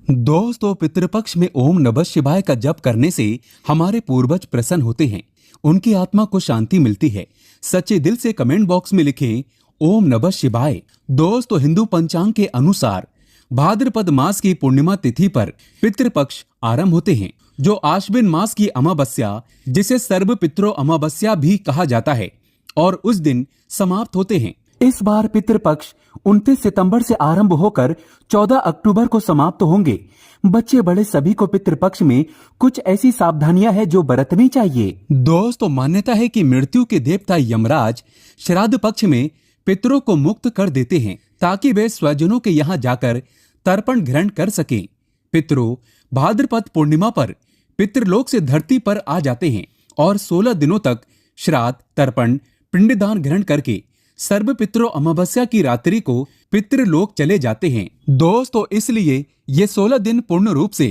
दोस्तों, पितृपक्ष में ओम नमः शिवाय का जप करने से हमारे पूर्वज प्रसन्न होते हैं, उनकी आत्मा को शांति मिलती है। सच्चे दिल से कमेंट बॉक्स में लिखें ओम नमः शिवाय। दोस्तों, हिंदू पंचांग के अनुसार भाद्रपद मास की पूर्णिमा तिथि पर पितृपक्ष आरंभ होते हैं, जो आश्विन मास की अमावस्या, जिसे सर्व पितरो अमावस्या भी कहा जाता है, और उस दिन समाप्त होते हैं। इस बार पितृपक्ष 29 सितंबर से आरंभ होकर 14 अक्टूबर को समाप्त होंगे। बच्चे बड़े सभी को पितृपक्ष में कुछ ऐसी सावधानियां हैं जो बरतनी चाहिए। दोस्तों, मान्यता है कि मृत्यु के देवता यमराज श्राद्ध पक्ष में पितरों को मुक्त कर देते हैं, ताकि वे स्वजनों के यहाँ जाकर तर्पण ग्रहण कर सकें। पितरों भाद्रपद पूर्णिमा पर पितृलोक से धरती पर आ जाते हैं और 16 दिनों तक श्राद्ध, तर्पण, पिंडदान ग्रहण करके सर्व पितरों अमावस्या की रात्रि को पितृलोक चले जाते हैं। दोस्तों, इसलिए ये 16 दिन पूर्ण रूप से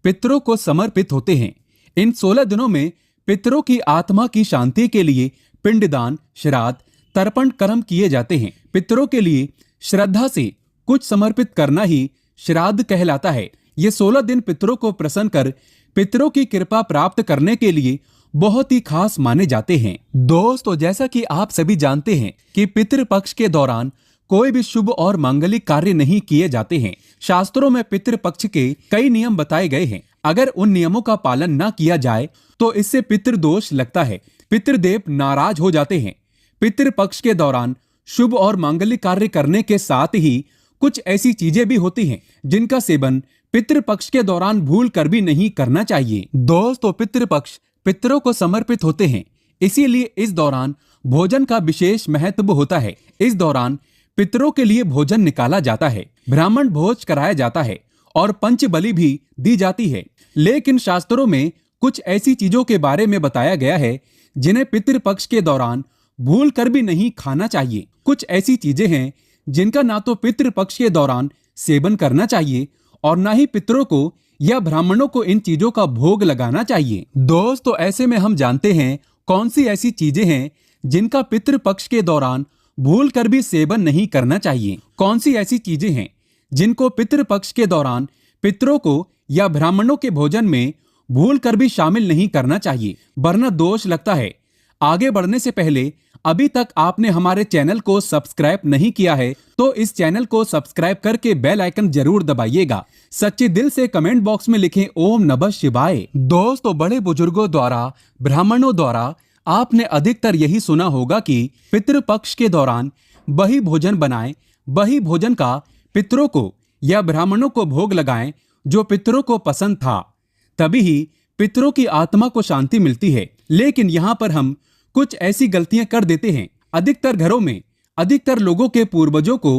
पितरों को समर्पित होते हैं। इन 16 दिनों में पितरों की आत्मा की शांति के लिए पिंडदान, श्राद्ध, तर्पण कर्म किए जाते हैं। पितरों के लिए श्रद्धा से कुछ समर्पित करना ही श्राद्ध कहलाता है। ये 16 दिन पितरों को प्रसन्न कर पितरों की कृपा प्राप्त करने के लिए बहुत ही खास माने जाते हैं। दोस्तों, जैसा कि आप सभी जानते हैं कि पितृपक्ष के दौरान कोई भी शुभ और मांगलिक कार्य नहीं किए जाते हैं। शास्त्रों में पितृपक्ष के कई नियम बताए गए हैं। अगर उन नियमों का पालन न किया जाए तो इससे पितृदोष लगता है, पितृदेव नाराज हो जाते हैं। पितृपक्ष के दौरान शुभ और मांगलिक कार्य करने के साथ ही कुछ ऐसी चीजें भी होती हैं जिनका सेवन पितृपक्ष के दौरान भूल कर भी नहीं करना चाहिए। दोस्तों, पितृपक्ष पितरों को समर्पित होते हैं, इसीलिए इस दौरान भोजन का विशेष महत्व होता है। इस दौरान पितरों के लिए भोजन निकाला जाता है, ब्राह्मण भोज कराया जाता है और पंच बलि भी दी जाती है। लेकिन शास्त्रों में कुछ ऐसी चीजों के बारे में बताया गया है जिन्हें पितृपक्ष के दौरान भूल कर भी नहीं खाना चाहिए। कुछ ऐसी चीजें हैं जिनका ना तो पितृपक्ष के दौरान सेवन करना चाहिए और ना ही पितरों को या ब्राह्मणों को इन चीजों का भोग लगाना चाहिए। दोस्तों, ऐसे में हम जानते हैं कौन सी ऐसी चीजें हैं जिनका पितृपक्ष के दौरान भूल कर भी सेवन नहीं करना चाहिए। कौन सी ऐसी चीजें हैं जिनको पितृपक्ष के दौरान पितरों को या ब्राह्मणों के भोजन में भूल कर भी शामिल नहीं करना चाहिए, वरना दोष लगता है। आगे बढ़ने से पहले अभी तक आपने हमारे चैनल को सब्सक्राइब नहीं किया है तो इस चैनल को सब्सक्राइब करके बेल आइकन जरूर दबाइएगा। सच्चे दिल से कमेंट बॉक्स में लिखें ओम नमः शिवाय। दोस्तों, बड़े बुजुर्गों द्वारा, ब्राह्मणों द्वारा आपने अधिकतर यही सुना होगा कि पितृपक्ष के दौरान वही भोजन बनाएं, वही भोजन का पितरों को या ब्राह्मणों को भोग लगाएं जो पितरों को पसंद था, तभी ही पितरों की आत्मा को शांति मिलती है। लेकिन यहाँ पर हम कुछ ऐसी गलतियां कर देते हैं। अधिकतर घरों में अधिकतर लोगों के पूर्वजों को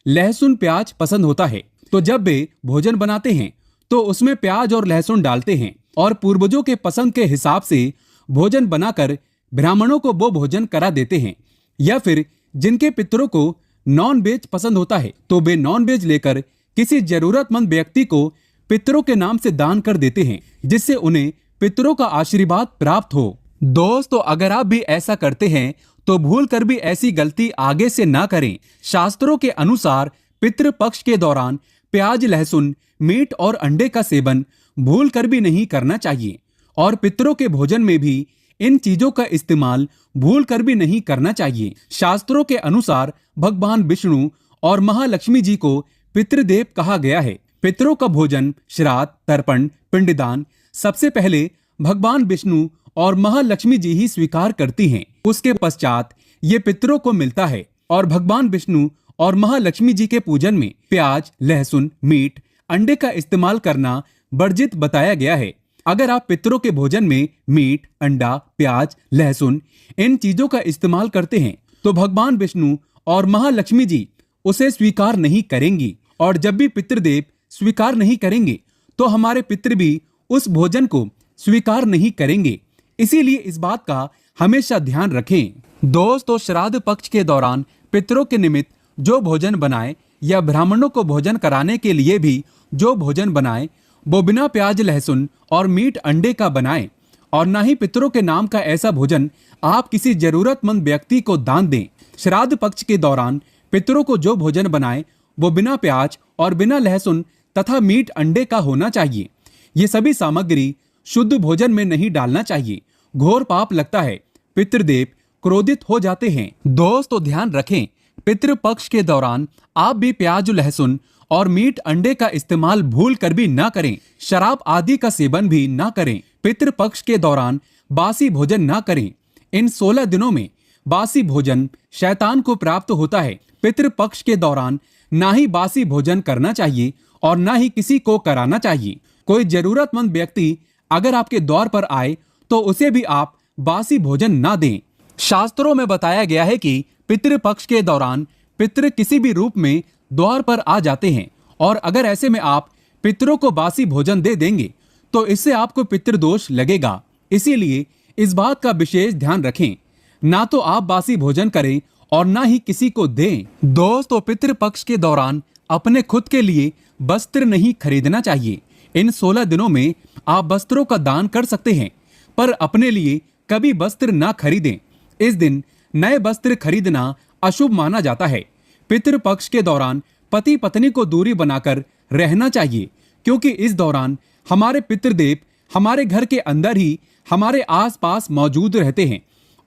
लहसुन प्याज पसंद होता है, तो जब वे भोजन बनाते हैं तो उसमें प्याज और लहसुन डालते हैं और पूर्वजों के पसंद के हिसाब से भोजन बनाकर ब्राह्मणों को वो भोजन करा देते हैं। या फिर जिनके पितरों को नॉन वेज पसंद होता है तो वे नॉन वेज लेकर किसी जरूरतमंद व्यक्ति को पितरों के नाम से दान कर देते हैं, जिससे उन्हें पितरों का आशीर्वाद प्राप्त हो। दोस्तों, अगर आप भी ऐसा करते हैं तो भूल कर भी ऐसी गलती आगे से ना करें। शास्त्रों के अनुसार पितृपक्ष के दौरान प्याज, लहसुन, मीट और अंडे का सेवन भूल कर भी नहीं करना चाहिए और पितरों के भोजन में भी इन चीजों का इस्तेमाल भूल कर भी नहीं करना चाहिए। शास्त्रों के अनुसार भगवान विष्णु और महालक्ष्मी जी को पितृदेव कहा गया है। पितरों का भोजन, श्राद्ध, तर्पण, पिंडदान सबसे पहले भगवान विष्णु और महालक्ष्मी जी ही स्वीकार करती हैं। उसके पश्चात ये पितरों को मिलता है और भगवान विष्णु और महालक्ष्मी जी के पूजन में प्याज, लहसुन, मीट, अंडे का इस्तेमाल करना वर्जित बताया गया है। अगर आप पितरों के भोजन में मीट, अंडा, प्याज, लहसुन इन चीजों का इस्तेमाल करते हैं तो भगवान विष्णु और महालक्ष्मी जी उसे स्वीकार नहीं करेंगी, और जब भी पितृदेव स्वीकार नहीं करेंगे तो हमारे पितृ भी उस भोजन को स्वीकार नहीं करेंगे। इसीलिए इस बात का हमेशा ध्यान रखें। दोस्तों, श्राद्ध पक्ष के दौरान पितरों के निमित्त जो भोजन बनाए या ब्राह्मणों को भोजन कराने के लिए भी जो भोजन बनाए वो बिना प्याज, लहसुन और मीट, अंडे का बनाएं, और ना ही पितरों के नाम का ऐसा भोजन आप किसी जरूरतमंद व्यक्ति को दान दें। श्राद्ध पक्ष के दौरान पितरों को जो भोजन बनाए वो बिना प्याज और बिना लहसुन तथा मीट अंडे का होना चाहिए। ये सभी सामग्री शुद्ध भोजन में नहीं डालना चाहिए। घोर पाप लगता है, पितृदेव क्रोधित हो जाते हैं। दोस्तों ध्यान रखें, पितृपक्ष के दौरान आप भी प्याज, लहसुन और मीट अंडे का इस्तेमाल भूल कर भी ना करें। शराब आदि का सेवन भी ना करें। पितृपक्ष के दौरान बासी भोजन ना करें। इन 16 दिनों में बासी भोजन शैतान को प्राप्त होता है। पितृपक्ष के दौरान ना ही बासी भोजन करना चाहिए और ना ही किसी को कराना चाहिए। कोई जरूरतमंद व्यक्ति अगर आपके द्वार पर आए तो उसे भी आप बासी भोजन ना दें। शास्त्रों में बताया गया है कि पितृपक्ष के दौरान पितृ किसी भी रूप में द्वार पर आ जाते हैं और अगर ऐसे में आप पितरों को बासी भोजन दे देंगे तो इससे आपको पितृदोष लगेगा। इसीलिए इस बात का विशेष ध्यान रखें, ना तो आप बासी भोजन करें और ना ही किसी को दें। दोस्तों पितृपक्ष के दौरान अपने खुद के लिए वस्त्र नहीं खरीदना चाहिए। इन 16 दिनों में आप वस्त्रों का दान कर सकते हैं, पर अपने लिए कभी वस्त्र ना खरीदें। इस दिन नए वस्त्र खरीदना अशुभ माना जाता है। पितृपक्ष के दौरान पति पत्नी को दूरी बनाकर रहना चाहिए, क्योंकि इस दौरान हमारे पितृदेव हमारे घर के अंदर ही हमारे आसपास मौजूद रहते हैं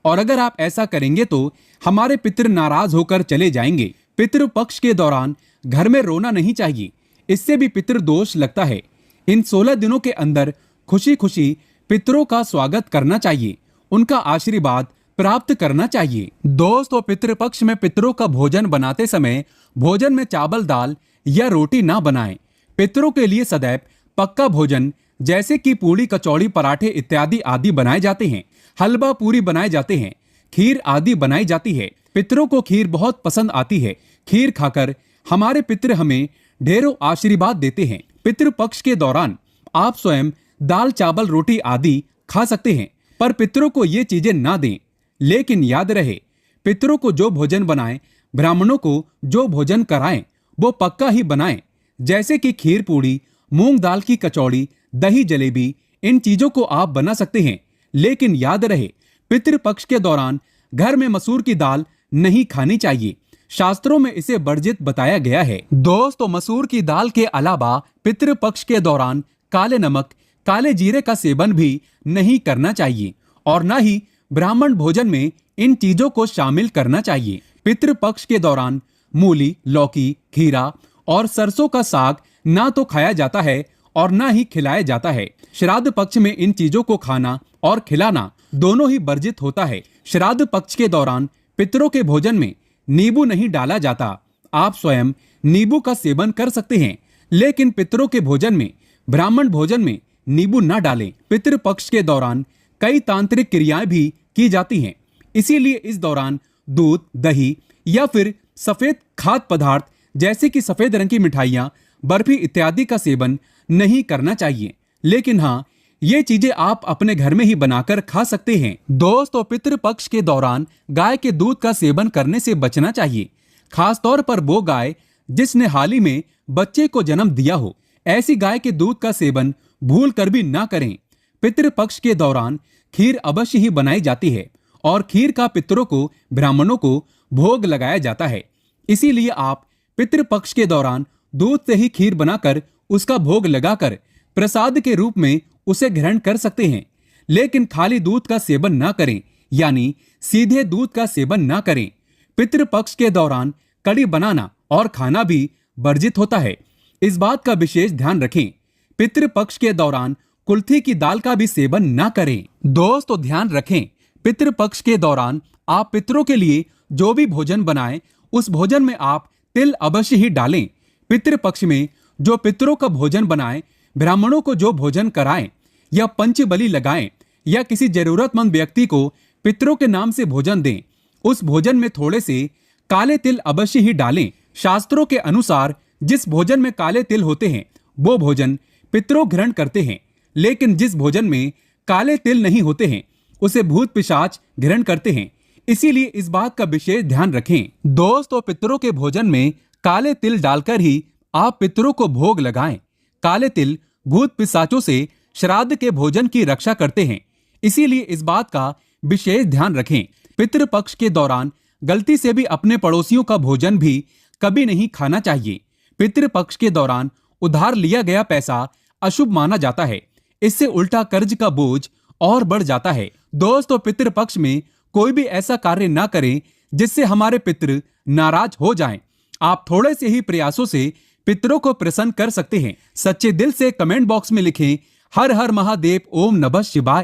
और अगर आप ऐसा करेंगे तो हमारे पितृ नाराज होकर चले जाएंगे। पितृपक्ष के दौरान घर में रोना नहीं चाहिए, इससे भी पितृदोष लगता है। इन 16 दिनों के अंदर खुशी खुशी पितरों का स्वागत करना चाहिए, उनका आशीर्वाद प्राप्त करना चाहिए। दोस्तों पितृपक्ष में पितरों का भोजन बनाते समय भोजन में चावल, दाल या रोटी ना बनाएं। पितरों के लिए सदैव पक्का भोजन जैसे कि पूड़ी, कचौड़ी, पराठे इत्यादि आदि बनाए जाते हैं। हलवा पूरी बनाए जाते हैं, खीर आदि बनाई जाती है। पितरों को खीर बहुत पसंद आती है। खीर खाकर हमारे पितृ हमें ढेरों आशीर्वाद देते हैं। पितृपक्ष के दौरान आप स्वयं दाल, चावल, रोटी आदि खा सकते हैं, पर पितरों को ये चीजें ना दें। लेकिन याद रहे, पितरों को जो भोजन बनाएं, ब्राह्मणों को जो भोजन कराएं, वो पक्का ही बनाएं। जैसे कि खीर पूड़ी, मूंग दाल की कचौड़ी, दही जलेबी, इन चीजों को आप बना सकते हैं। लेकिन याद रहे, पितृपक्ष के दौरान घर में मसूर की दाल नहीं खानी चाहिए। शास्त्रों में इसे वर्जित बताया गया है। दोस्तों मसूर की दाल के अलावा पितृपक्ष के दौरान काले नमक, काले जीरे का सेवन भी नहीं करना चाहिए और न ही ब्राह्मण भोजन में इन चीजों को शामिल करना चाहिए। पितृपक्ष के दौरान मूली, लौकी, खीरा और सरसों का साग ना तो खाया जाता है और ना ही खिलाया जाता है। श्राद्ध पक्ष में इन चीजों को खाना और खिलाना दोनों ही वर्जित होता है। श्राद्ध पक्ष के दौरान पितरों के भोजन में नींबू नहीं डाला जाता। आप स्वयं नींबू का सेवन कर सकते हैं, लेकिन पितरों के भोजन में, ब्राह्मण भोजन में नींबू न डालें। पितृपक्ष के दौरान कई तांत्रिक क्रियाएं भी की जाती हैं, इसीलिए इस दौरान दूध, दही या फिर सफेद खाद्य पदार्थ जैसे कि सफेद रंग की मिठाइयां, बर्फी इत्यादि का सेवन नहीं करना चाहिए। लेकिन हाँ, ये चीजें आप अपने घर में ही बनाकर खा सकते हैं। दोस्तों पितृपक्ष के दौरान गाय के दूध का सेवन करने से बचना चाहिए, खासतौर पर वो गाय जिसने हाल ही में बच्चे को जन्म दिया हो। ऐसी गाय के दूध का सेवन भूल कर भी ना करें। पितृपक्ष के दौरान खीर अवश्य ही बनाई जाती है और खीर का पितरों को, ब्राह्मणों को भोग लगाया जाता है। इसीलिए आप पितृपक्ष के दौरान दूध से ही खीर बनाकर उसका भोग लगाकर प्रसाद के रूप में उसे ग्रहण कर सकते हैं। लेकिन खाली दूध का सेवन ना करें, यानी सीधे दूध का सेवन ना करें। पितृपक्ष के दौरान कड़ी बनाना और खाना भी वर्जित होता है, इस बात का विशेष ध्यान रखें। पितृपक्ष के दौरान कुल्थी की दाल का भी सेवन ना करें। दोस्तों ध्यान रखें, पितृपक्ष के दौरान आप पितरों के लिए जो भी भोजन बनाएं, उस भोजन में आप तिल अवश्य ही डालें। पितृपक्ष में जो पितरों का भोजन बनाएं, ब्राह्मणों को जो भोजन कराएं या पंच बलि लगाएं या किसी जरूरतमंद व्यक्ति को पितरों के नाम से भोजन दें, उस भोजन में थोड़े से काले तिल अवश्य ही डालें। शास्त्रों के अनुसार जिस भोजन में काले तिल होते हैं वो भोजन पितरों ग्रहण करते हैं, लेकिन जिस भोजन में काले तिल नहीं होते हैं उसे भूत पिशाच ग्रहण करते हैं। इसीलिए इस बात का विशेष ध्यान रखें। दोस्तों पितरों के भोजन में काले तिल डालकर ही आप पितरों को भोग लगाएं। काले तिल भूत पिशाचों से श्राद्ध के भोजन की रक्षा करते हैं, इसीलिए इस बात का विशेष ध्यान रखें। पितृपक्ष के दौरान गलती से भी अपने पड़ोसियों का भोजन भी कभी नहीं खाना चाहिए। पितृपक्ष के दौरान उधार लिया गया पैसा अशुभ माना जाता है। इससे उल्टा कर्ज का बोझ और बढ़ जाता है। दोस्तों, पितृपक्ष में कोई भी ऐसा कार्य ना करें जिससे हमारे पितृ नाराज हो जाएं। आप थोड़े से ही प्रयासों से पितरों को प्रसन्न कर सकते हैं। सच्चे दिल से कमेंट बॉक्स में लिखें हर हर महादेव, ओम नमः शिवाय।